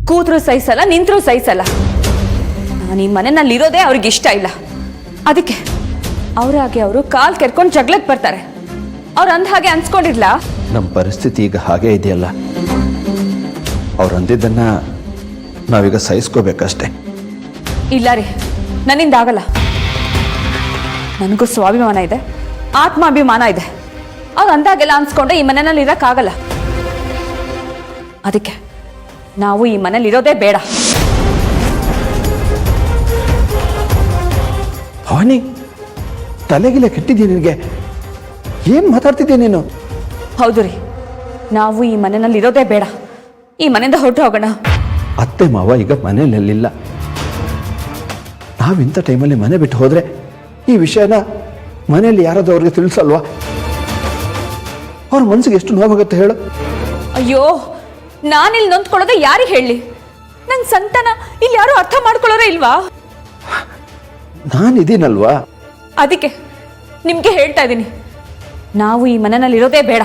ಕೂತ್ರು ಸಹಿಸಲ್ಲ, ನಿಂತ್ರು ಸಹಿಸಲ್ಲ. ನಾನು ಈ ಮನೆಯಲ್ಲಿರೋದೇ ಅವ್ರಿಗೆ ಇಷ್ಟ ಇಲ್ಲ. ಅದಕ್ಕೆ ಅವರಾಗೆ ಅವರು ಕಾಲ್ ಕೆರ್ಕೊಂಡು ಜಗಳಕ್ಕೆ ಬರ್ತಾರೆ. ಅವ್ರು ಅಂದ ಹಾಗೆ ಅನ್ಸ್ಕೊಂಡಿರ್ಲ. ನಮ್ಮ ಪರಿಸ್ಥಿತಿ ಈಗ ಹಾಗೇ ಇದೆಯಲ್ಲ, ಅವ್ರು ಅಂದಿದ್ದನ್ನ ನಾವೀಗ ಸಹಿಸ್ಕೋಬೇಕಷ್ಟೆ. ಇಲ್ಲ ರೀ, ನನ್ನಿಂದ ಆಗಲ್ಲ. ನನಗೂ ಸ್ವಾಭಿಮಾನ ಇದೆ, ಆತ್ಮಾಭಿಮಾನ ಇದೆ. ಅವ್ರು ಅಂದಾಗೆಲ್ಲ ಅನ್ಸ್ಕೊಂಡ್ರೆ ಈ ಮನೆಯಲ್ಲಿ ಇರೋಕ್ಕಾಗಲ್ಲ. ಅದಕ್ಕೆ ನಾವು ಈ ಮನೇಲಿ ಇರೋದೇ ಬೇಡ. ಭವಾನಿ, ತಲೆಗಿಲೆ ಕೆಟ್ಟಿದ್ದೀಯ ನಿನಗೆ? ಏನು ಮಾತಾಡ್ತಿದ್ದೀಯ ನೀನು? ಹೌದು ರೀ, ನಾವು ಈ ಮನೆಯಲ್ಲಿ ಇರೋದೇ ಬೇಡ. ಈ ಮನೆಯಿಂದ ಹೊರಟು ಹೋಗೋಣ. ಅತ್ತೆ ಮಾವ ಈಗ ಮನೆಯಲ್ಲಿಲ್ಲ. ನಾವಿಂಥ ಟೈಮಲ್ಲಿ ಮನೆ ಬಿಟ್ಟು ಹೋದ್ರೆ ಈ ವಿಷಯನ ಮನೆಯಲ್ಲಿ ಯಾರಾದ್ರೂ ಅವ್ರಿಗೆ ತಿಳಿಸಲ್ವಾ? ಅವ್ರ ಮನಸ್ಸಿಗೆ ಎಷ್ಟು ನೋವಾಗುತ್ತೆ ಹೇಳು. ಅಯ್ಯೋ, ನಾನಿಲ್ಲಿ ನೊಂದ್ಕೊಳ್ಳೋದೆ ಯಾರಿಗೆ ಹೇಳಿ? ನನ್ನ ಸಂತಾನ ಇಲ್ಲಿ ಯಾರು ಅರ್ಥ ಮಾಡ್ಕೊಳ್ಳೋರೇ ಇಲ್ವಾ? ನಾನಿದ್ದೀನಲ್ವಾ? ಅದಕ್ಕೆ ನಿಮ್ಗೆ ಹೇಳ್ತಾ ಇದ್ದೀನಿ, ನಾವು ಈ ಮನೆಯಲ್ಲಿ ಇರೋದೇ ಬೇಡ.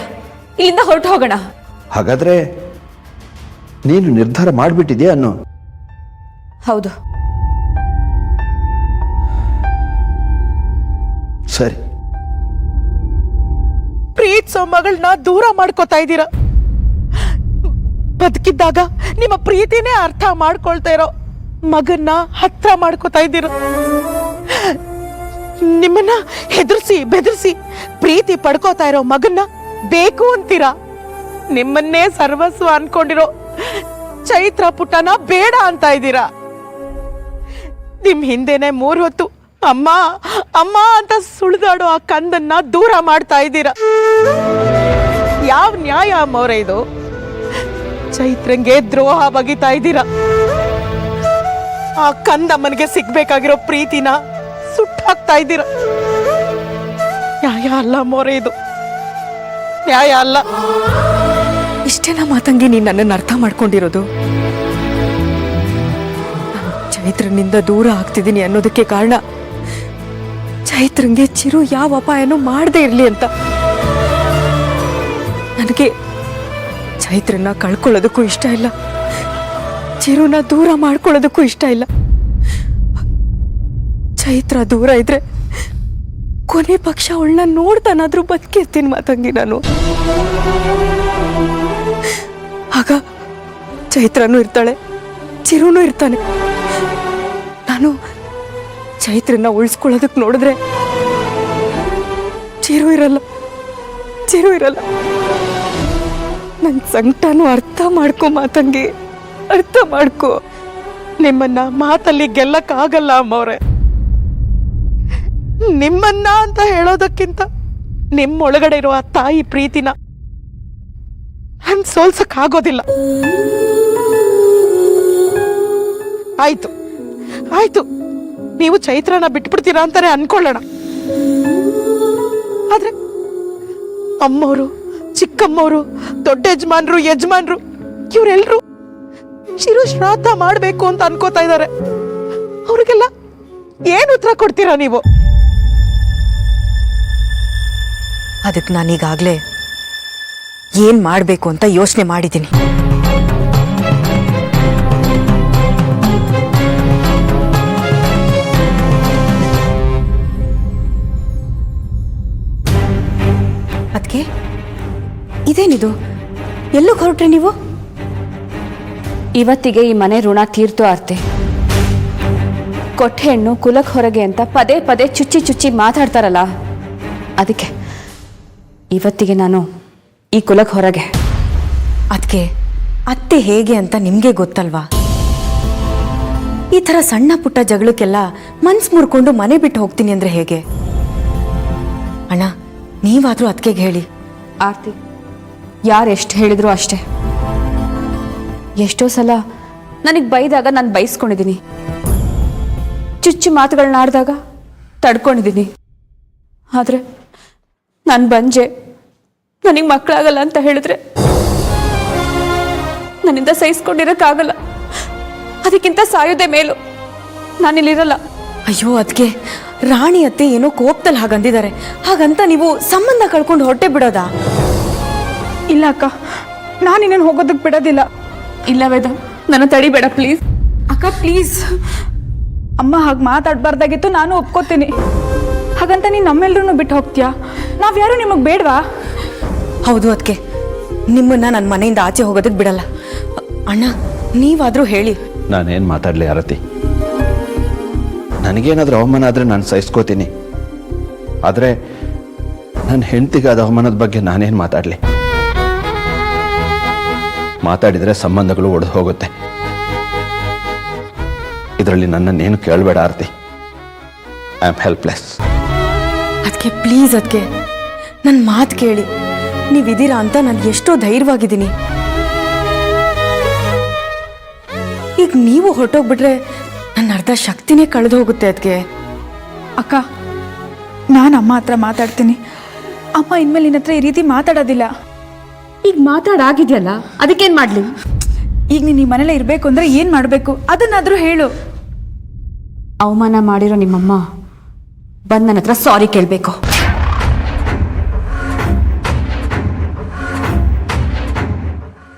ಇಲ್ಲಿಂದ ಹೊರಟು ಹೋಗೋಣ. ಹಾಗಾದ್ರೆ ನೀನು ನಿರ್ಧಾರ ಮಾಡಿಬಿಟ್ಟಿದ್ಯಾ ಅನ್ನು? ಹೌದು. ಸರಿ. ಪ್ರೀತಿಸೋ ಮಗಳನ್ನ ದೂರ ಮಾಡ್ಕೋತಾ ಇದ್ದೀರಾ. ಬದುಕಿದ್ದಾಗ ನಿಮ್ಮ ಪ್ರೀತಿನೇ ಅರ್ಥ ಮಾಡ್ಕೊಳ್ತಾ ಇರೋ ಮಗನ್ನ ಹತ್ರ ಮಾಡ್ಕೋತಾ ಇದ್ದೀರ. ನಿಮ್ಮನ್ನ ಹೆದರ್ಸಿ ಬೆದರ್ಸಿ ಪ್ರೀತಿ ಪಡ್ಕೋತಾ ಇರೋ ಮಗನ್ನ ಬೇಕು ಅಂತೀರಾ. ನಿಮ್ಮನ್ನೇ ಸರ್ವಸ್ವ ಅನ್ಕೊಂಡಿರೋ ಚೈತ್ರ ಪುಟ್ಟನ ಬೇಡ ಅಂತ ಇದ್ದೀರಾ. ನಿಮ್ ಹಿಂದೆನೆ 3 ಹೊತ್ತು ಅಮ್ಮ ಅಮ್ಮ ಅಂತ ಸುಳಿದಾಡೋ ಆ ಕಂದನ್ನ ದೂರ ಮಾಡ್ತಾ ಇದ್ದೀರಾ. ಯಾವ ನ್ಯಾಯ ಅಮ್ಮವ್ರೆ ಇದು? ಚೈತ್ರಂಗೆ ದ್ರೋಹ ಬಗಿತಾ ಇದ್ದೀರಾ. ಆ ಕಂದಮ್ಮನಿಗೆ ಸಿಗ್ಬೇಕಾಗಿರೋ ಪ್ರೀತಿನ ಸುಟ್ಟಾಕ್ತಾ ಇದ್ದೀರಾ. ನ್ಯಾಯ ಅಲ್ಲ ಮೋರೆ, ಇದು ನ್ಯಾಯ ಅಲ್ಲ. ಇಷ್ಟೇನ ಮಾತಂಗಿ ನೀನ್ ನನ್ನನ್ನು ಅರ್ಥ ಮಾಡ್ಕೊಂಡಿರೋದು? ಚೈತ್ರನಿಂದ ದೂರ ಆಗ್ತಿದ್ದೀನಿ ಅನ್ನೋದಕ್ಕೆ ಕಾರಣ ಚೈತ್ರಂಗೆ ಚಿರು ಯಾವ ಅಪಾಯನೂ ಮಾಡದೇ ಇರ್ಲಿ ಅಂತ. ನನಗೆ ಚೈತ್ರನ್ನ ಕಳ್ಕೊಳ್ಳೋದಕ್ಕೂ ಇಷ್ಟ ಇಲ್ಲ, ಚಿರುನ ದೂರ ಮಾಡ್ಕೊಳ್ಳೋದಕ್ಕೂ ಇಷ್ಟ ಇಲ್ಲ. ಚೈತ್ರ ದೂರ ಇದ್ರೆ ಕೊನೆ ಪಕ್ಷ ಅವಳನ್ನ ನೋಡ್ತಾನಾದ್ರೂ ಬದುಕಿರ್ತೀನಿ ಮಾತಂಗಿ ನಾನು. ಆಗ ಚೈತ್ರನೂ ಇರ್ತಾಳೆ, ಚಿರುನೂ ಇರ್ತಾನೆ. ನಾನು ಚೈತ್ರನ್ನ ಉಳಿಸ್ಕೊಳ್ಳೋದಕ್ಕೆ ನೋಡಿದ್ರೆ ಚಿರು ಇರಲ್ಲ. ನನ್ನ ಸಂಕಟನೂ ಅರ್ಥ ಮಾಡ್ಕೊ ಮಾತಂಗಿ, ಅರ್ಥ ಮಾಡ್ಕೊ. ನಿಮ್ಮನ್ನ ಮಾತಲ್ಲಿ ಗೆಲ್ಲಕ್ಕಾಗಲ್ಲ ಅಮ್ಮವ್ರೆ. ನಿಮ್ಮನ್ನ ಅಂತ ಹೇಳೋದಕ್ಕಿಂತ ನಿಮ್ಮೊಳಗಡೆ ಇರುವ ಆ ತಾಯಿ ಪ್ರೀತಿನ ಸೋಲ್ಸಕ್ಕಾಗೋದಿಲ್ಲ. ಆಯ್ತು, ನೀವು ಚೈತ್ರನ ಬಿಟ್ಬಿಡ್ತೀರಾ ಅಂತಾನೆ ಅನ್ಕೊಳ್ಳೋಣ. ಆದ್ರೆ ಅಮ್ಮವರು, ಚಿಕ್ಕಮ್ಮವರು, ದೊಡ್ಡ ಯಜಮಾನ್ರು ಇವರೆಲ್ರು ಚಿರು ಶ್ರಾದ್ದ ಮಾಡ್ಬೇಕು ಅಂತ ಅನ್ಕೋತಾ ಇದ್ದಾರೆ. ಅವ್ರಿಗೆಲ್ಲ ಏನು ಉತ್ತರ ಕೊಡ್ತೀರಾ ನೀವು? ಅದಕ್ಕೆ ನಾನೀಗಾಗ್ಲೇ ಏನ್ ಮಾಡ್ಬೇಕು ಅಂತ ಯೋಚನೆ ಮಾಡಿದ್ದೀನಿ. ಅದಕ್ಕೆ ಇದೇನಿದು? ಎಲ್ಲೂ ಹೊರಟ್ರೆ ನೀವು? ಇವತ್ತಿಗೆ ಈ ಮನೆ ಋಣ ತೀರ್ತು ಆರ್ತಿ. ಕೊಟ್ಟೆ ಹೆಣ್ಣು ಕುಲಕ್ ಹೊರಗೆ ಅಂತ ಪದೇ ಪದೇ ಚುಚ್ಚಿ ಮಾತಾಡ್ತಾರಲ್ಲ, ಅದಕ್ಕೆ ಇವತ್ತಿಗೆ ನಾನು ಈ ಕುಲಕ್ ಹೊರಗೆ. ಅದಕ್ಕೆ ಅತ್ತೆ ಹೇಗೆ ಅಂತ ನಿಮ್ಗೆ ಗೊತ್ತಲ್ವಾ? ಈ ತರ ಸಣ್ಣ ಪುಟ್ಟ ಜಗಳಕ್ಕೆಲ್ಲ ಮನ್ಸು ಮುರ್ಕೊಂಡು ಮನೆ ಬಿಟ್ಟು ಹೋಗ್ತೀನಿ ಅಂದ್ರೆ ಹೇಗೆ? ಅಣ್ಣ, ನೀವಾದ್ರೂ ಅದಕ್ಕೆ ಹೇಳಿ. ಆರ್ತಿ, ಯಾರು ಎಷ್ಟು ಹೇಳಿದ್ರು ಅಷ್ಟೇ. ಎಷ್ಟೋ ಸಲ ನನಗೆ ಬೈದಾಗ ನಾನು ಬೈಸ್ಕೊಂಡಿದ್ದೀನಿ, ಚುಚ್ಚು ಮಾತುಗಳನ್ನ ಆಡಿದಾಗ ತಡ್ಕೊಂಡಿದ್ದೀನಿ. ಆದರೆ ನಾನು ಬಂಜೆ, ನನಗೆ ಮಕ್ಕಳಾಗಲ್ಲ ಅಂತ ಹೇಳಿದ್ರೆ ನನ್ನಿಂದ ಸಹಿಸ್ಕೊಂಡಿರೋಕ್ಕಾಗಲ್ಲ. ಅದಕ್ಕಿಂತ ಸಾಯೋದೇ ಮೇಲು. ನಾನಿಲ್ಲಿರಲ್ಲ. ಅಯ್ಯೋ, ಅದಕ್ಕೆ ರಾಣಿ ಅತ್ತೆ ಏನೋ ಕೋಪದಲ್ಲಿ ಹಾಗಂದಿದ್ದಾರೆ. ಹಾಗಂತ ನೀವು ಸಂಬಂಧ ಕಳ್ಕೊಂಡು ಹೊರಟೆ ಬಿಡೋದಾ? ಇಲ್ಲ ಅಕ್ಕ, ನಾನು ಇನ್ನೇನು ಹೋಗೋದಕ್ಕೆ ಬಿಡೋದಿಲ್ಲ. ಇಲ್ಲ ವೇದ, ನನ್ನ ತಡಿಬೇಡ ಪ್ಲೀಸ್. ಅಕ್ಕ ಪ್ಲೀಸ್, ಅಮ್ಮ ಹಾಗೆ ಮಾತಾಡಬಾರ್ದಾಗಿತ್ತು, ನಾನು ಒಪ್ಕೋತೀನಿ. ಹಾಗಂತ ನೀನು ನಮ್ಮೆಲ್ಲರೂ ಬಿಟ್ಟು ಹೋಗ್ತೀಯಾ? ನಾವ್ಯಾರು ನಿಮಗೆ ಬೇಡವಾ? ಹೌದು ಅದಕ್ಕೆ ನಿಮ್ಮನ್ನ ನನ್ನ ಮನೆಯಿಂದ ಆಚೆ ಹೋಗೋದಕ್ಕೆ ಬಿಡಲ್ಲ. ಅಣ್ಣ ನೀವಾದರೂ ಹೇಳಿ. ನಾನೇನು ಮಾತಾಡಲಿ ಆರತಿ? ನನಗೇನಾದರೂ ಅವಮಾನ ಆದರೆ ನಾನು ಸಹಿಸ್ಕೋತೀನಿ. ಆದರೆ ನನ್ನ ಹೆಂಡತಿಗಾದ ಅವಮಾನದ ಬಗ್ಗೆ ನಾನೇನು ಮಾತಾಡಲಿ? ಮಾತಾಡಿದರೆ ಸಂಬಂಧಗಳು ಒಡೆದು ಹೋಗುತ್ತೆ. ಇದರಲ್ಲಿ ನನ್ನನ್ನೇನು ಕೇಳಬೇಡ ಆರತಿ. I am helpless. ಅದಕ್ಕೆ ಪ್ಲೀಸ್ ಅದಕ್ಕೆ ನನ್ನ ಮಾತು ಕೇಳಿ. ನೀವಿದ್ದೀರಾ ಅಂತ ನಾನು ಎಷ್ಟೋ ಧೈರ್ಯವಾಗಿದ್ದೀನಿ. ಈಗ ನೀವು ಹೊರಟೋಗ್ಬಿಟ್ರೆ ನನ್ನ ಅರ್ಧ ಶಕ್ತಿನೇ ಕಳೆದು ಹೋಗುತ್ತೆ. ಅದಕ್ಕೆ ಅಕ್ಕ, ನಾನು ಅಮ್ಮ ಹತ್ರ ಮಾತಾಡ್ತೀನಿ. ಅಮ್ಮ ಇನ್ಮೇಲೆ ನಿನ್ನ ಹತ್ರ ಈ ರೀತಿ ಮಾತಾಡೋದಿಲ್ಲ. ಈಗ ಮಾತಾಡಾಗಿದೆಯಲ್ಲ, ಅದಕ್ಕೇನು ಮಾಡಲಿ? ಈಗ ನೀನು ಈ ಮನೇಲೆ ಇರಬೇಕು ಅಂದರೆ ಏನು ಮಾಡಬೇಕು ಅದನ್ನಾದರೂ ಹೇಳು. ಅವಮಾನ ಮಾಡಿರೋ ನಿಮ್ಮಮ್ಮ ಬಂದು ನನ್ನ ಹತ್ರ ಸಾರಿ ಕೇಳಬೇಕು.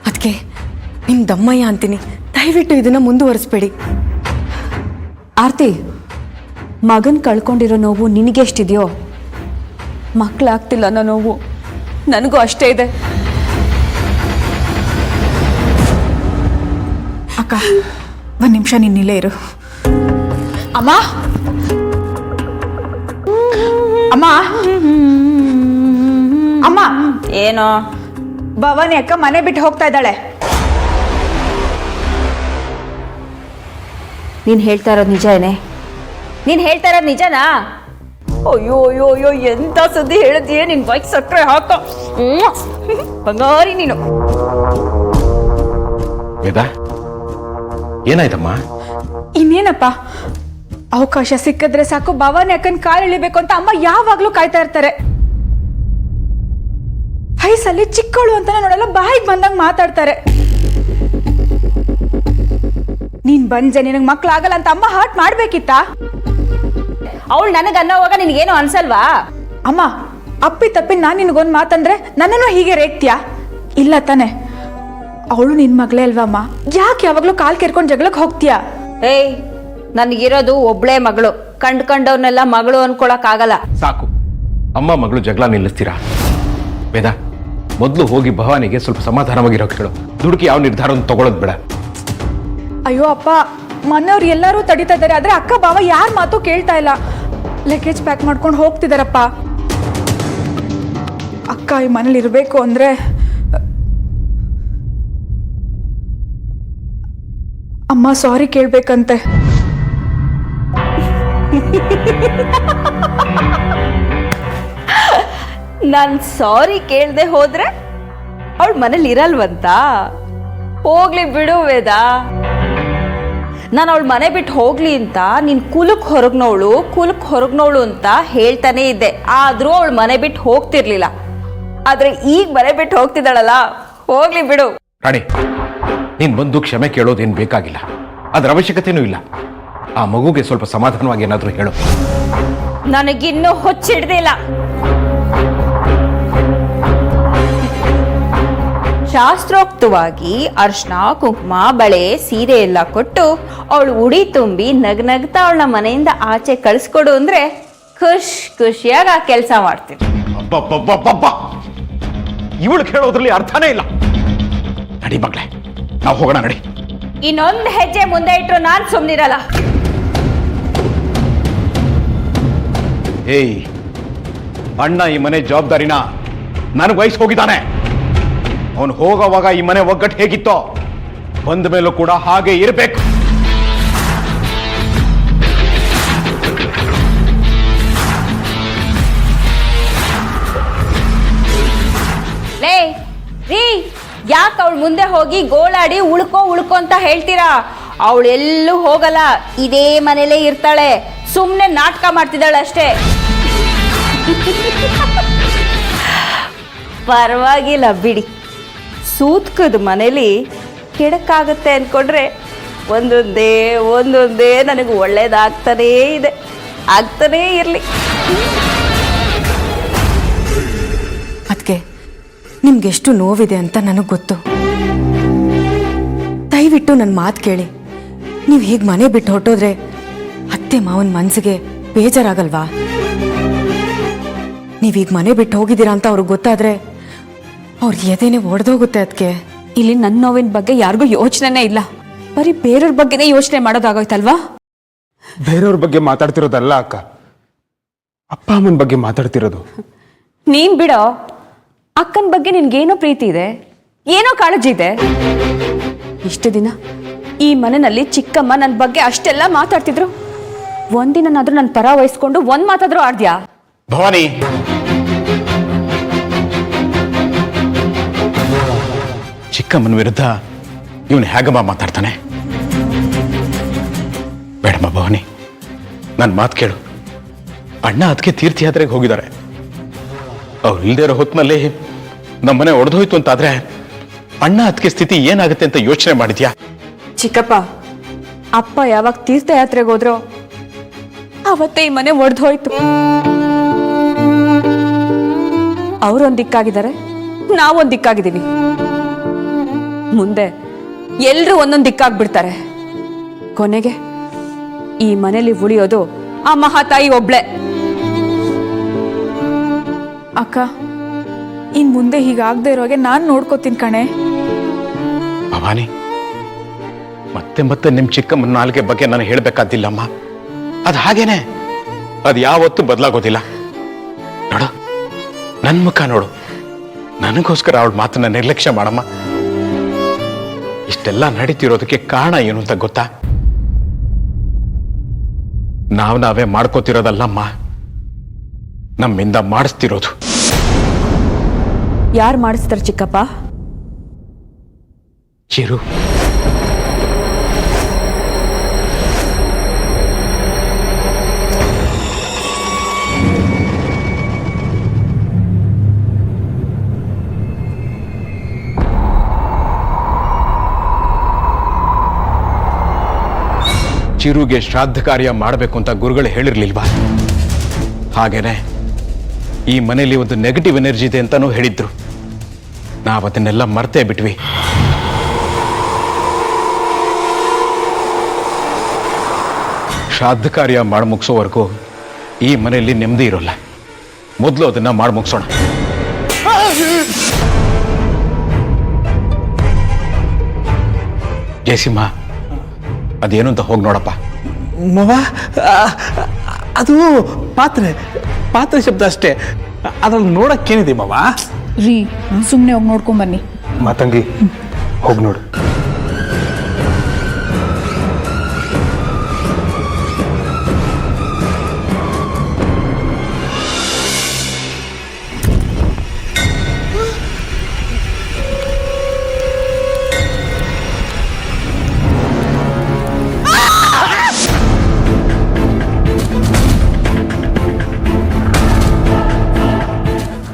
ಅದಕ್ಕೆ ನಿಮ್ಮ ದಮ್ಮಯ್ಯ ಅಂತೀನಿ, ದಯವಿಟ್ಟು ಇದನ್ನು ಮುಂದುವರಿಸ್ಬೇಡಿ. ಆರ್ತಿ, ಮಗನ್ ಕಳ್ಕೊಂಡಿರೋ ನೋವು ನಿನಗೆಷ್ಟಿದೆಯೋ, ಮಕ್ಕಳಾಗ್ತಿಲ್ಲ ಅನ್ನೋ ನೋವು ನನಗೂ ಅಷ್ಟೇ ಇದೆ. ಅಕ್ಕ, ಒಂದು ನಿಮಿಷ ನೀನು ಇಲ್ಲೇ ಇರು. ಅಮ್ಮ, ಅಮ್ಮ, ಅಮ್ಮ. ಏನೋ? ಭವಾನಿ ಅಕ್ಕ ಮನೆ ಬಿಟ್ಟು ಹೋಗ್ತಾ ಇದ್ದಾಳೆ. ನೀನು ಹೇಳ್ತಾ ಇರೋದು ನಿಜನೇ? ನೀನು ಹೇಳ್ತಾ ಇರೋದು ನಿಜನಾ? ಅಯ್ಯೋ ಅಯ್ಯೋ ಅಯ್ಯೋ, ಎಂತ ಸುದ್ದಿ ಹೇಳಿದ್ಯೇ? ನಿನ್ ಬೈಕ್ ಸಟ್ರೆ ಹಾಕ ಬಂಗಾರಿ ನೀನು. ಏನಾಯ್ತಮ್ಮ? ಇನ್ನೇನಪ್ಪ, ಅವಕಾಶ ಸಿಕ್ಕಿದ್ರೆ ಸಾಕು ಭವಾನಿ ಅಕ್ಕನ ಕಾಲು ಎಳಿಬೇಕು ಅಂತ ಅಮ್ಮ ಯಾವಾಗ್ಲೂ ಕಾಯ್ತಾ ಇರ್ತಾರೆ. ವಯಸ್ಸಲ್ಲಿ ಚಿಕ್ಕವಳು ಅಂತ ನೋಡಲ್ಲ, ಬಾಯಿಗೆ ಬಂದಂಗೆ ಮಾತಾಡ್ತಾರೆ. ನೀನ್ ಬಂಜೆ, ನಿನಗೆ ಮಕ್ಳಾಗಲ್ಲ ಅಂತ ಅಮ್ಮ ಹಾರ್ಟ್ ಮಾಡ್ಬೇಕಿತ್ತ? ಅವಳು ನನಗೆ ಅನ್ನೋವಾಗ ನಿನಗೇನು ಅನ್ಸಲ್ವಾ? ಅಮ್ಮ, ಅಪ್ಪಿ ತಪ್ಪಿ ನಾನು ನಿನಗೊಂದು ಮಾತಂದ್ರೆ ನನ್ನನ್ನು ಹೀಗೆ ರೇಗ್ತೀಯಾ? ಇಲ್ಲ ತಾನೆ? ಅವಳು ನಿನ್ ಮಗಳೇ ಅಲ್ವಮ್ಮ, ಯಾಕೆ ಯಾವಾಗ್ಲೂ ಕಾಲ್ ಕೆರ್ಕೊಂಡು ಜಗಳಕ್ಕೆ ಹೋಗ್ತೀಯಾ? ಏಯ್, ನನಗಿರೋದು ಒಬ್ಳೇ ಮಗಳು. ಕಂಡ್ಕೊಂಡವ್ರನ್ನೆಲ್ಲ ಮಗಳು ಅನ್ಕೊಳಕ್ ಆಗಲ್ಲ. ಸಾಕು, ಅಮ್ಮ ಮಗಳು ಜಗಳ ನಿಲ್ಲಿಸ್ತೀರಾ? ವೇದ, ಮೊದಲು ಹೋಗಿ ಭವಾನಿಗೆ ಸ್ವಲ್ಪ ಸಮಾಧಾನವಾಗಿರೋ ಕೇಳು. ದುಡುಕಿ ಯಾವ ನಿರ್ಧಾರವನ್ನು ತಗೊಳ್ಳೋದು ಬೇಡ. ಅಯ್ಯೋ ಅಪ್ಪ, ಮನೆಯವ್ರು ಎಲ್ಲರೂ ತಡೀತಾ ಇದ್ದಾರೆ, ಆದ್ರೆ ಅಕ್ಕ ಬಾವ ಯಾರ ಮಾತು ಕೇಳ್ತಾ ಇಲ್ಲ. ಲಗೇಜ್ ಪ್ಯಾಕ್ ಮಾಡ್ಕೊಂಡು ಹೋಗ್ತಿದಾರಪ್ಪ. ಅಕ್ಕ ಈ ಮನೇಲಿ ಇರಬೇಕು ಅಂದ್ರೆ ಅಮ್ಮ ಸಾರಿ ಕೇಳ್ಬೇಕಂತೆ. ನಾನು ಸಾರಿ ಕೇಳ್ದೆ ಹೋದ್ರೆ ಅವಳು ಮನೇಲಿ ಇರಲ್ವಂತ? ಹೋಗ್ಲಿ ಬಿಡು ವೇದ. ನಾನು ಅವಳು ಮನೆ ಬಿಟ್ಟು ಹೋಗ್ಲಿ ಅಂತ ನೀನ್ ಕುಲಕ್ ಹೊರಗ್ನವಳು ಅಂತ ಹೇಳ್ತಾನೆ ಇದ್ದೆ. ಆದ್ರೂ ಅವಳು ಮನೆ ಬಿಟ್ಟು ಹೋಗ್ತಿರ್ಲಿಲ್ಲ. ಆದ್ರೆ ಈಗ ಮನೆ ಬಿಟ್ಟು ಹೋಗ್ತಿದ್ದಾಳಲ್ಲ, ಹೋಗ್ಲಿ ಬಿಡು. ರಾಣಿ, ನೀನ್ ಬಂದು ಕ್ಷಮೆ ಕೇಳೋದೇನು ಬೇಕಾಗಿಲ್ಲ. ಅದ್ರ ಅವಶ್ಯಕತೆನೂ ಇಲ್ಲ. ಆ ಮಗುಗೆ ಸ್ವಲ್ಪ ಸಮಾಧಾನವಾಗಿ ಏನಾದ್ರೂ ಹೇಳು. ನನಗಿನ್ನೂ ಹೊಚ್ಚಿಡ್ದಿಲ್ಲ. ಶಾಸ್ತ್ರೋಕ್ತವಾಗಿ ಅರ್ಶನ, ಕುಂಕುಮ, ಬಳೆ, ಸೀರೆ ಎಲ್ಲ ಕೊಟ್ಟು ಅವಳು ಉಡಿ ತುಂಬಿ ನಗ್ನಗ್ತಾ ಅವಳನ್ನ ಮನೆಯಿಂದ ಆಚೆ ಕಳಿಸ್ಕೊಡು ಅಂದ್ರೆ ಖುಷಿಯಾಗಿ ಆ ಕೆಲಸ ಮಾಡ್ತೀನಿ. ಇವಳು ಕೇಳೋದ್ರಲ್ಲಿ ಅರ್ಥನೇ ಇಲ್ಲ. ನಡಿ ಮಗಳೇ, ನಾವು ಹೋಗೋಣ, ನಡಿ. ಇನ್ನೊಂದು ಹೆಜ್ಜೆ ಮುಂದೆ ಇಟ್ರು ನಾನ್ ಸುಮ್ನಿರಲ್ಲ. ಏಯ್, ಅಣ್ಣ ಈ ಮನೆ ಜವಾಬ್ದಾರಿನ ನನಗೆ ವಹಿಸಿ ಹೋಗಿದ್ದಾನೆ. ಅವನು ಹೋಗೋವಾಗ ಈ ಮನೆ ಒಗ್ಗಟ್ಟು ಹೇಗಿತ್ತೋ ಬಂದ ಮೇಲೂ ಕೂಡ ಹಾಗೆ ಇರಬೇಕು. ಲೇ ರೀ, ಯಾಕೆ ಅವಳು ಮುಂದೆ ಹೋಗಿ ಗೋಳಾಡಿ ಉಳ್ಕೋ ಅಂತ ಹೇಳ್ತೀರಾ? ಅವಳು ಎಲ್ಲೂ ಹೋಗಲ್ಲ, ಇದೇ ಮನೇಲೇ ಇರ್ತಾಳೆ. ಸುಮ್ಮನೆ ನಾಟಕ ಮಾಡ್ತಿದ್ದಾಳೆ ಅಷ್ಟೇ. ಪರವಾಗಿಲ್ಲ ಬಿಡಿ. ಸೂತ್ಕದ ಮನೇಲಿ ಕೆಡಕಾಗುತ್ತೆ ಅನ್ಕೊಂಡ್ರೆ ಒಂದೊಂದೇ ನನಗೆ ಒಳ್ಳೇದಾಗ್ತಾನೇ ಇದೆ. ಆಗ್ತಾನೇ ಇರಲಿ. ಅದಕ್ಕೆ ನಿಮ್ಗೆಷ್ಟು ನೋವಿದೆ ಅಂತ ನನಗೆ ಗೊತ್ತು. ದಯವಿಟ್ಟು ದಯವಿಟ್ಟು ನನ್ನ ಮಾತು ಕೇಳಿ. ನೀವು ಹೀಗೆ ಮನೆ ಬಿಟ್ಟು ಹೊರಟೋದ್ರೆ ಅತ್ತೆ ಮಾವನ ಮನಸ್ಸಿಗೆ ಬೇಜಾರಾಗಲ್ವಾ? ನೀವೀಗ ಮನೆ ಬಿಟ್ಟು ಹೋಗಿದ್ದೀರಾ ಅಂತ ಅವ್ರಿಗೆ ಗೊತ್ತಾದ್ರೆ ಅವ್ರ ಎದೆನೇ ಒಡೆದೋಗುತ್ತೆ. ಅದಕ್ಕೆ ಇಲ್ಲಿ ನನ್ನ ನೋವಿನ ಬಗ್ಗೆ ಯಾರಿಗೂ ಯೋಚನೆನೇ ಇಲ್ಲ, ಬರೀ ಬೇರೆಯವ್ರ ಬಗ್ಗೆನೇ ಯೋಚನೆ ಮಾಡೋದಾಗೋಯ್ತಲ್ವಾ? ಬೇರೆಯವ್ರ ಬಗ್ಗೆ ಮಾತಾಡ್ತಿರೋದಲ್ಲ ಅಕ್ಕ, ಅಪ್ಪ ಅಮ್ಮನ ಬಗ್ಗೆ ಮಾತಾಡ್ತಿರೋದು. ನೀನ್ ಬಿಡೋ, ಅಕ್ಕನ ಬಗ್ಗೆ ನಿನ್ಗೇನೋ ಪ್ರೀತಿ ಇದೆ, ಏನೋ ಕಾಳಜಿ ಇದೆ. ಇಷ್ಟು ದಿನ ಈ ಮನೆಯಲ್ಲಿ ಚಿಕ್ಕಮ್ಮ ನನ್ನ ಬಗ್ಗೆ ಅಷ್ಟೆಲ್ಲ ಮಾತಾಡ್ತಿದ್ರು, ಒಂದಿನಾದ್ರೂ ನನ್ನ ಪರ ವಹಿಸ್ಕೊಂಡು ಒಂದ್ ಮಾತಾದ್ರೂ ಆಡ್ದ್ಯಾ? ಭವಾನಿ, ಚಿಕ್ಕಮ್ಮನ ವಿರುದ್ಧ ಇವನು ಹೇಗಮ್ಮ ಮಾತಾಡ್ತಾನೆ? ಬೇಡಮ್ಮ ಭವಾನಿ, ನನ್ನ ಮಾತು ಕೇಳು. ಅಣ್ಣ ಅದಕ್ಕೆ ತೀರ್ಥಯಾತ್ರೆಗೆ ಹೋಗಿದ್ದಾರೆ. ಅವ್ರು ಇಲ್ದೇ ಇರೋ ಹೊತ್ತಿನಲ್ಲಿ ನಮ್ಮನೆ ಒಡೆದೋಯ್ತು ಅಂತಾದ್ರೆ ಅಣ್ಣ ಅದಕ್ಕೆ ಸ್ಥಿತಿ ಏನಾಗುತ್ತೆ ಅಂತ ಯೋಚನೆ ಮಾಡಿದ್ಯಾ? ಚಿಕ್ಕಪ್ಪ, ಅಪ್ಪ ಯಾವಾಗ ತೀರ್ಥಯಾತ್ರೆಗೆ ಹೋದ್ರೋ ಅವತ್ತೇ ಈ ಮನೆ ಒಡೆದು ಹೋಯ್ತು. ಅವರೊಂದ್ ದಿಕ್ಕಾಗಿದ್ದಾರೆ, ನಾವೊಂದ್ ದಿಕ್ಕಾಗಿದ್ದೀವಿ. ಮುಂದೆ ಎಲ್ರೂ ಒಂದೊಂದು ದಿಕ್ಕಾಗ್ಬಿಡ್ತಾರೆ. ಕೊನೆಗೆ ಈ ಮನೇಲಿ ಉಳಿಯೋದು ಆ ಮಹಾತಾಯಿ ಒಬ್ಳೆ. ಅಕ್ಕ, ಇನ್ ಮುಂದೆ ಹೀಗಾಗದೆ ಇರೋಗೆ ನಾನು ನೋಡ್ಕೋತೀನಿ ಕಣೆ. ಭವಾನಿ, ಮತ್ತೆ ಮತ್ತೆ ನಿಮ್ ಚಿಕ್ಕಮ್ಮನ ನಾಲ್ಗೆ ಬಗ್ಗೆ ನಾನು ಹೇಳ್ಬೇಕಾದಿಲ್ಲಮ್ಮ. ಅದು ಹಾಗೇನೆ, ಅದು ಯಾವತ್ತೂ ಬದಲಾಗೋದಿಲ್ಲ. ನೋಡು, ನನ್ನ ಮುಖ ನೋಡು, ನನಗೋಸ್ಕರ ಅವಳ ಮಾತನ್ನ ನಿರ್ಲಕ್ಷ್ಯ ಮಾಡಮ್ಮ. ಇಷ್ಟೆಲ್ಲ ನಡೀತಿರೋದಕ್ಕೆ ಕಾರಣ ಏನು ಅಂತ ಗೊತ್ತಾ? ನಾವೇ ಮಾಡ್ಕೋತಿರೋದಲ್ಲಮ್ಮ, ನಮ್ಮಿಂದ ಮಾಡಿಸ್ತಿರೋದು. ಯಾರು ಮಾಡಿಸ್ತಾರೆ ಚಿಕ್ಕಪ್ಪ? ಚಿರು. ಚಿರುಗೆ ಶ್ರಾದ್ದ ಕಾರ್ಯ ಮಾಡಬೇಕು ಅಂತ ಗುರುಗಳು ಹೇಳಿರ್ಲಿಲ್ವಾ? ಹಾಗೇನೆ ಈ ಮನೆಯಲ್ಲಿ ಒಂದು ನೆಗೆಟಿವ್ ಎನರ್ಜಿ ಇದೆ ಅಂತಾನೂ ಹೇಳಿದ್ರು. ನಾವು ಅದನ್ನೆಲ್ಲ ಮರ್ತೇ ಬಿಟ್ವಿ. ಶ್ರಾದ್ದ ಕಾರ್ಯ ಮಾಡಿ ಮುಗಿಸೋವರೆಗೂ ಈ ಮನೆಯಲ್ಲಿ ನೆಮ್ಮದಿ ಇರೋಲ್ಲ. ಮೊದಲು ಅದನ್ನ ಮಾಡಿ ಮುಗಿಸೋಣ. ಜಯಸಿಂಹ, ಅದೇನು ಅಂತ ಹೋಗಿ ನೋಡಪ್ಪ. ಮವ, ಅದು ಪಾತ್ರೆ ಪಾತ್ರೆ ಶಬ್ದ ಅಷ್ಟೇ, ಅದ್ರಲ್ಲಿ ನೋಡಕ್ಕೇನಿದೆ ಮವ? ರೀ, ಸುಮ್ಮನೆ ಹೋಗಿ ನೋಡ್ಕೊಂಡ್ ಬನ್ನಿ. ಮಾತಂಗಿ, ಹೋಗಿ ನೋಡು.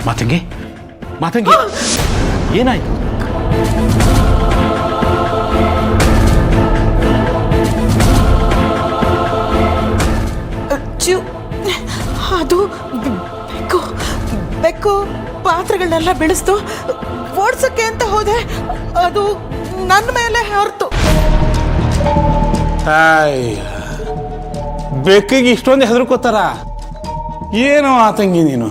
ಮಾತಂಗಿ, ಮಾತಂಗಿ, ಏನಾಯ್ತು? ಅದು ಬೆಕ್ಕು ಪಾತ್ರೆಗಳನ್ನೆಲ್ಲ ಬೆಳೆಸ್ತು, ಓಡ್ಸಕ್ಕೆ ಅಂತ ಹೋದೆ, ಅದು ನನ್ನ ಮೇಲೆ ಹೊರತು. ಬೆಕ್ಕಿಗೆ ಇಷ್ಟೊಂದು ಹೆದರ್ಕೋತಾರ? ಏನೋ ಆತಂಗಿ ನೀನು.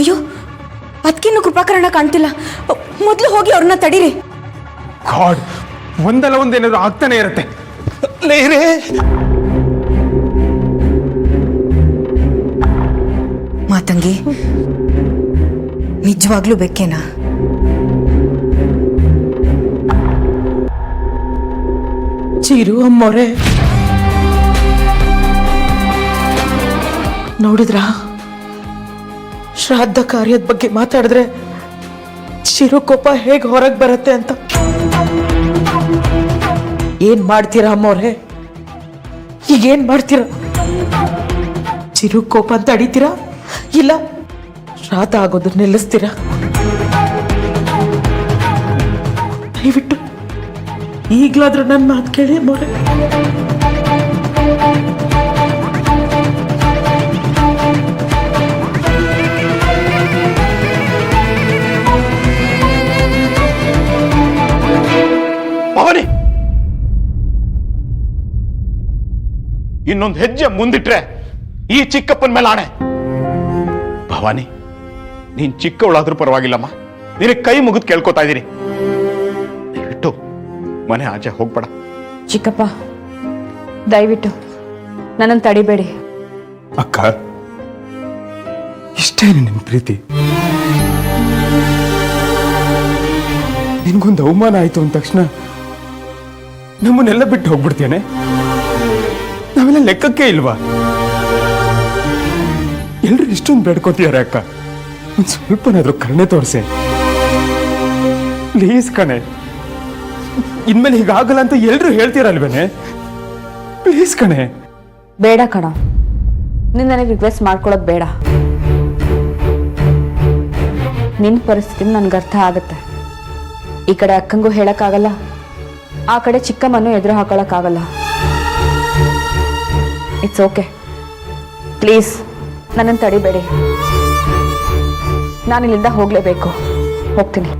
ಅಯ್ಯೋ, ಅದಕ್ಕಿನ್ನು ಕೃಪಾಕರಣ ಕಾಣ್ತಿಲ್ಲ. ಮೊದಲು ಹೋಗಿ ಅವ್ರನ್ನ ತಡೀರಿ. ಗಾಡ್, ಒಂದಲ್ಲ ಒಂದೇನಾದ್ರು ಆಗ್ತಾನೆ ಇರುತ್ತೆ. ಲೇರೇ, ಮಾತಂಗಿ, ನಿಜವಾಗ್ಲೂ ಬೆಕ್ಕೇನಾ? ಚಿರು ಅಮ್ಮೋರೆ, ನೋಡಿದ್ರಾ? ಶ್ರಾದ್ದ ಕಾರ್ಯದ ಬಗ್ಗೆ ಮಾತಾಡಿದ್ರೆ ಚಿರು ಕೋಪ ಹೇಗೆ ಹೊರಗೆ ಬರುತ್ತೆ ಅಂತ. ಏನ್ ಮಾಡ್ತೀರಾ ಅಮ್ಮೋರೆ? ಈಗೇನ್ ಮಾಡ್ತೀರಾ? ಚಿರು ಕೋಪ ಅಂತ ಅಡಿತೀರಾ, ಇಲ್ಲ ಶ್ರಾದ್ದ ಆಗೋದು ನಿಲ್ಲಿಸ್ತೀರಾ? ದಯವಿಟ್ಟು ಈಗ್ಲಾದ್ರೂ ನನ್ನ ಮಾತು ಕೇಳಿ ಮೋರೆ. ಭವಾನಿ, ಇನ್ನೊಂದು ಹೆಜ್ಜೆ ಮುಂದಿಟ್ರೆ ಈ ಚಿಕ್ಕಪ್ಪನ ಮೇಲೆ ಆಣೆ. ಭವಾನಿ, ನೀನ್ ಚಿಕ್ಕವಳಾದ್ರೂ ಪರವಾಗಿಲ್ಲಮ್ಮ, ನಿನಗೆ ಕೈ ಮುಗಿದು ಕೇಳ್ಕೊತಾ ಇದ್ದೀನಿ, ದಯವಿಟ್ಟು ಮನೆ ಆಚೆ ಹೋಗ್ಬೇಡ. ಚಿಕ್ಕಪ್ಪ, ದಯವಿಟ್ಟು ನನ್ನನ್ನು ತಡಿಬೇಡಿ. ಅಕ್ಕ, ಇಷ್ಟೇ ನಿನ್ ಪ್ರೀತಿ? ನಿನ್ಗೊಂದು ಅವಮಾನ ಆಯ್ತು ಅಂದ ತಕ್ಷಣ ನಮ್ಮನ್ನೆಲ್ಲ ಬಿಟ್ಟು ಹೋಗ್ಬಿಡ್ತೇನೆ? ನಾವೆಲ್ಲ ಲೆಕ್ಕಕ್ಕೆ ಇಲ್ವಾ? ಎಲ್ರು ಇಷ್ಟೊಂದು ಬೇಡ್ಕೋತಿದ್ದಾರೆ ಅಕ್ಕ, ಒಂದ್ ಸ್ವಲ್ಪನಾದ್ರೂ ಕರುಣೆ ತೋರಿಸೆ ಪ್ಲೀಸ್ ಕಣೆ. ಇನ್ಮೇಲೆ ಹೀಗಾಗಲ್ಲ ಅಂತ ಎಲ್ರು ಹೇಳ್ತೀರಲ್ವೇನೆ? ಪ್ಲೀಸ್ ಕಣೆ. ಬೇಡ ಕಣ, ನೀನು ನನಗೆ ರಿಕ್ವೆಸ್ಟ್ ಮಾಡ್ಕೊಳ್ಳೋದು ಬೇಡ. ನಿನ್ನ ಪರಿಸ್ಥಿತಿ ನನಗೆ ಅರ್ಥ ಆಗುತ್ತೆ. ಈ ಕಡೆ ಅಕ್ಕಂಗೂ ಹೇಳಕ್ಕಾಗಲ್ಲ, ಆ ಕಡೆ ಚಿಕ್ಕಮ್ಮನೂ ಎದುರು ಹಾಕೊಳ್ಳೋಕ್ಕಾಗಲ್ಲ. ಇಟ್ಸ್ ಓಕೆ, ಪ್ಲೀಸ್ ನನ್ನನ್ನು ತಡಿಬೇಡಿ. ನಾನು ಇಲ್ಲಿಂದ ಹೋಗಲೇಬೇಕು, ಹೋಗ್ತೀನಿ.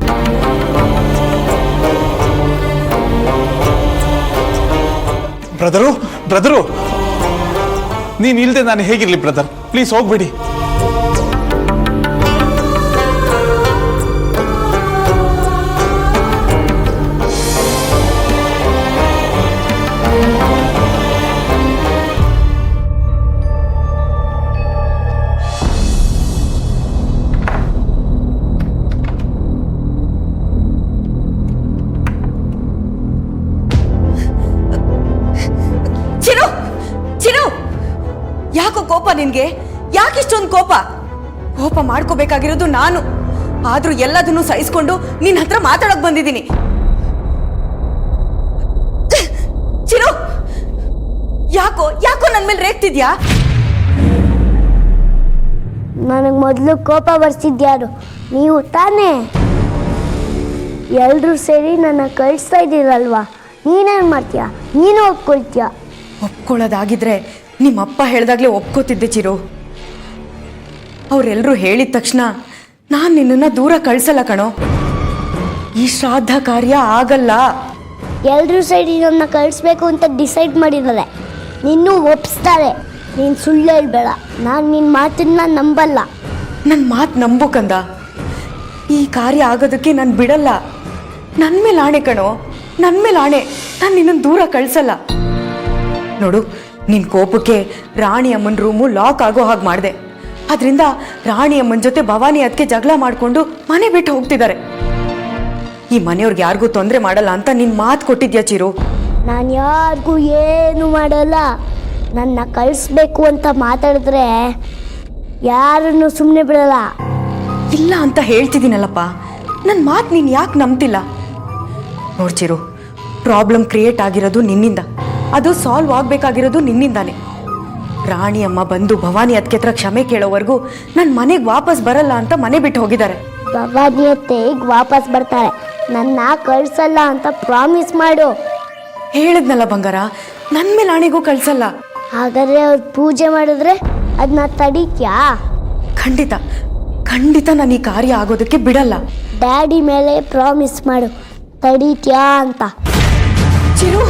ಬ್ರದರು, ನೀನ್ ಇಲ್ದೆ ನಾನು ಹೇಗಿರ್ಲಿ ಬ್ರದರ್? ಪ್ಲೀಸ್ ಹೋಗ್ಬಿಡಿ. ಯಾಕೋ ಕೋಪ ನಿನ್ಗೆ? ಯಾಕಿಷ್ಟೊಂದು ಕೋಪ? ಕೋಪ ಮಾಡ್ಕೋಬೇಕಾಗಿರೋದು ನಾನು. ಆದ್ರೂ ಎಲ್ಲದನ್ನು ಸಹಿಸ್ಕೊಂಡು ನಿನ್ನ ಹತ್ರ ಮಾತಾಡಕ್ ಬಂದಿದ್ದೀನಿ. ಚಿರು, ಯಾಕೋ ನನ್ ಮೇಲೆ ರೇಗ್ತಿದ್ಯಾ? ನನಗೆ ಮೊದಲು ಕೋಪ ಬರ್ಸಿದ್ಯಾರು? ನೀವು ತಾನೇ? ಎಲ್ಲರೂ ಸೇರಿ ನನ್ನ ಕಳಿಸ್ತಾ ಇದ್ದೀರಲ್ವಾ? ನೀನೇನು ಮಾಡ್ತೀಯಾ? ನೀನು ಒಪ್ಕೊಳ್ತೀಯಾ? ಒಪ್ಕೊಳ್ಳೋದಾಗಿದ್ರೆ ನಿಮ್ಮಪ್ಪ ಹೇಳ್ದಾಗ್ಲೇ ಒಪ್ಕೋತಿದ್ದೆ ಚಿರು. ಅವರೆಲ್ಲರೂ ಹೇಳಿದ ತಕ್ಷಣ ನಾನು ನಿನ್ನನ್ನು ದೂರ ಕಳಿಸಲ್ಲ ಕಣೋ. ಈ ಶ್ರಾದ್ದ ಕಾರ್ಯ ಆಗಲ್ಲ. ಎಲ್ಲರೂ ಸೇರಿ ನನ್ನ ಕಳಿಸ್ಬೇಕು ಅಂತ ಡಿಸೈಡ್ ಮಾಡಿದ್ದಾರೆ. ನಿನ್ನೂ ಒಪ್ಪಿಸ್ತಾರೆ. ನೀನು ಸುಳ್ಳು ಹೇಳ್ಬೇಡ. ನಾನು ನಿನ್ನ ಮಾತನ್ನ ನಂಬಲ್ಲ. ನನ್ನ ಮಾತು ನಂಬು ಕಂದ. ಈ ಕಾರ್ಯ ಆಗೋದಕ್ಕೆ ನಾನು ಬಿಡಲ್ಲ. ನನ್ನ ಮೇಲೆ ಆಣೆ ಕಣೋ, ನನ್ನ ಮೇಲೆ ಆಣೆ. ನಾನು ನಿನ್ನನ್ನು ದೂರ ಕಳಿಸಲ್ಲ. ನೋಡು, ನಿನ್ನ ಕೋಪಕ್ಕೆ ರಾಣಿ ಅಮ್ಮನ ರೂಮು ಲಾಕ್ ಆಗೋ ಹಾಗೆ ಮಾಡಿದೆ. ಅದರಿಂದ ರಾಣಿ ಅಮ್ಮನ ಜೊತೆ ಭವಾನಿ ಅದಕ್ಕೆ ಜಗಳ ಮಾಡಿಕೊಂಡು ಮನೆ ಬಿಟ್ಟು ಹೋಗ್ತಿದ್ದಾರೆ. ಈ ಮನೆಯವ್ರಿಗೆ ಯಾರಿಗೂ ತೊಂದರೆ ಮಾಡಲ್ಲ ಅಂತ ನಿನ್ನ ಮಾತು ಕೊಟ್ಟಿದ್ಯಾ ಚಿರು? ನಾನು ಯಾರಿಗೂ ಏನು ಮಾಡಲ್ಲ. ನನ್ನ ಕಳಿಸ್ಬೇಕು ಅಂತ ಮಾತಾಡಿದ್ರೆ ಯಾರನ್ನು ಸುಮ್ಮನೆ ಬಿಡಲ್ಲ. ಇಲ್ಲ ಅಂತ ಹೇಳ್ತಿದ್ದೀನಲ್ಲಪ್ಪ, ನನ್ನ ಮಾತು ನೀನು ಯಾಕೆ ನಂಬ್ತಿಲ್ಲ? ನೋಡ್ಚಿರು, ಪ್ರಾಬ್ಲಮ್ ಕ್ರಿಯೇಟ್ ಆಗಿರೋದು ನಿನ್ನಿಂದ. ಅದು ಸಾಲ್ವ್ ಆಗಬೇಕಾಗಿರೋದು ನಿನ್ನಿಂದಾನೆ. ರಾಣಿ ಅಮ್ಮ ಬಂದು ಭವಾನಿ ಅದಕ್ಕೆ ಹತ್ರ ಕ್ಷಮೆ ಕೇಳೋವರೆಗೂ ನನ್ನ ಮನೆಗೆ ವಾಪಸ್ ಬರಲ್ಲ ಅಂತ ಮನೆ ಬಿಟ್ಟು ಹೋಗಿದ್ದಾರೆ. ಭವಾನಿ ಅತ್ತೆ ಈಗ ವಾಪಸ್ ಬರ್ತಾರೆ. ನನ್ನ ಕಳಿಸಲ್ಲ ಅಂತ ಪ್ರಾಮಿಸ್ ಮಾಡು. ಹೇಳಿದ್ನಲ್ಲ ಬಂಗಾರ, ನನ್ನ ಮೇಲೆ ಆಣೆಗೂ ಕಳ್ಸಲ್ಲ. ಹಾಗಾದ್ರೆ ಅವ್ರು ಪೂಜೆ ಮಾಡಿದ್ರೆ ಅದನ್ನ ತಡೀತ್ಯಾ? ಖಂಡಿತ ನಾನು ಈ ಕಾರ್ಯ ಆಗೋದಕ್ಕೆ ಬಿಡಲ್ಲ. ಡ್ಯಾಡಿ ಮೇಲೆ ಪ್ರಾಮಿಸ್ ಮಾಡು, ತಡೀತ್ಯಾ ಅಂತ. ಚಿರು,